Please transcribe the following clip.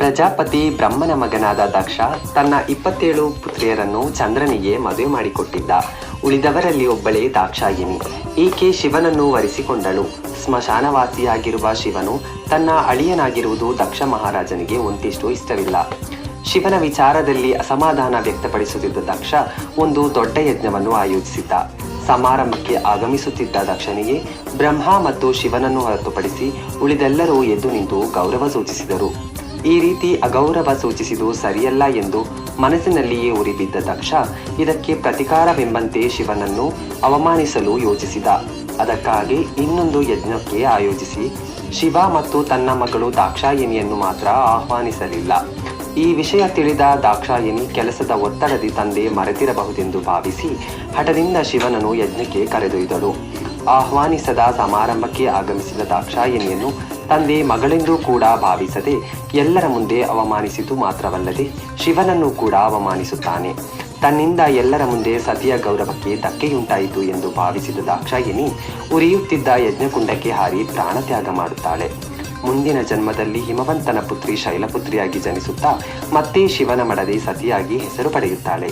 ಪ್ರಜಾಪತಿ ಬ್ರಹ್ಮನ ಮಗನಾದ ದಕ್ಷ ತನ್ನ 27 ಪುತ್ರಿಯರನ್ನು ಚಂದ್ರನಿಗೆ ಮದುವೆ ಮಾಡಿಕೊಟ್ಟಿದ್ದ. ಉಳಿದವರಲ್ಲಿ ಒಬ್ಬಳೇ ದಾಕ್ಷಾಯಿನಿ. ಈಕೆ ಶಿವನನ್ನು ವರಿಸಿಕೊಂಡಳು. ಸ್ಮಶಾನವಾಸಿಯಾಗಿರುವ ಶಿವನು ತನ್ನ ಅಳಿಯನಾಗಿರುವುದು ದಕ್ಷ ಮಹಾರಾಜನಿಗೆ ಒಂದಿಷ್ಟು ಇಷ್ಟವಿಲ್ಲ. ಶಿವನ ವಿಚಾರದಲ್ಲಿ ಅಸಮಾಧಾನ ವ್ಯಕ್ತಪಡಿಸುತ್ತಿದ್ದ ದಕ್ಷ ಒಂದು ದೊಡ್ಡ ಯಜ್ಞವನ್ನು ಆಯೋಜಿಸಿದ್ದ. ಸಮಾರಂಭಕ್ಕೆ ಆಗಮಿಸುತ್ತಿದ್ದ ದಕ್ಷನಿಗೆ ಬ್ರಹ್ಮ ಮತ್ತು ಶಿವನನ್ನು ಹೊರತುಪಡಿಸಿ ಉಳಿದೆಲ್ಲರೂ ಎದ್ದು ನಿಂತು ಗೌರವ ಸೂಚಿಸಿದರು. ಈ ರೀತಿ ಅಗೌರವ ಸೂಚಿಸಿದು ಸರಿಯಲ್ಲ ಎಂದು ಮನಸ್ಸಿನಲ್ಲಿಯೇ ಉರಿಬಿದ್ದ ದಕ್ಷ ಇದಕ್ಕೆ ಪ್ರತಿಕಾರವೆಂಬಂತೆ ಶಿವನನ್ನು ಅವಮಾನಿಸಲು ಯೋಚಿಸಿದ. ಅದಕ್ಕಾಗಿ ಇನ್ನೊಂದು ಯಜ್ಞಕ್ಕೆ ಆಯೋಜಿಸಿ ಶಿವ ಮತ್ತು ತನ್ನ ಮಗಳು ದಾಕ್ಷಾಯಿನಿಯನ್ನು ಮಾತ್ರ ಆಹ್ವಾನಿಸಲಿಲ್ಲ. ಈ ವಿಷಯ ತಿಳಿದ ದಾಕ್ಷಾಯಿನಿ ಕೆಲಸದ ಒತ್ತಡದಿ ತಂದೆ ಮರೆತಿರಬಹುದೆಂದು ಭಾವಿಸಿ ಹಠದಿಂದ ಶಿವನನ್ನು ಯಜ್ಞಕ್ಕೆ ಕರೆದೊಯ್ದಳು. ಆಹ್ವಾನಿಸದ ಸಮಾರಂಭಕ್ಕೆ ಆಗಮಿಸಿದ ದಾಕ್ಷಾಯಿನಿಯನ್ನು ತಂದೆ ಮಗಳೆಂದೂ ಕೂಡ ಭಾವಿಸದೆ ಎಲ್ಲರ ಮುಂದೆ ಅವಮಾನಿಸಿತು. ಮಾತ್ರವಲ್ಲದೆ ಶಿವನನ್ನು ಕೂಡ ಅವಮಾನಿಸುತ್ತಾನೆ. ತನ್ನಿಂದ ಎಲ್ಲರ ಮುಂದೆ ಸತಿಯ ಗೌರವಕ್ಕೆ ಧಕ್ಕೆಯುಂಟಾಯಿತು ಎಂದು ಭಾವಿಸಿದ ದಾಕ್ಷಾಯಿನಿ ಉರಿಯುತ್ತಿದ್ದ ಯಜ್ಞಕುಂಡಕ್ಕೆ ಹಾರಿ ಪ್ರಾಣತ್ಯಾಗ ಮಾಡುತ್ತಾಳೆ. ಮುಂದಿನ ಜನ್ಮದಲ್ಲಿ ಹಿಮವಂತನ ಪುತ್ರಿ ಶೈಲಪುತ್ರಿಯಾಗಿ ಜನಿಸುತ್ತಾ ಮತ್ತೆ ಶಿವನ ಮಡದಿ ಸತಿಯಾಗಿ ಹೆಸರು ಪಡೆಯುತ್ತಾಳೆ.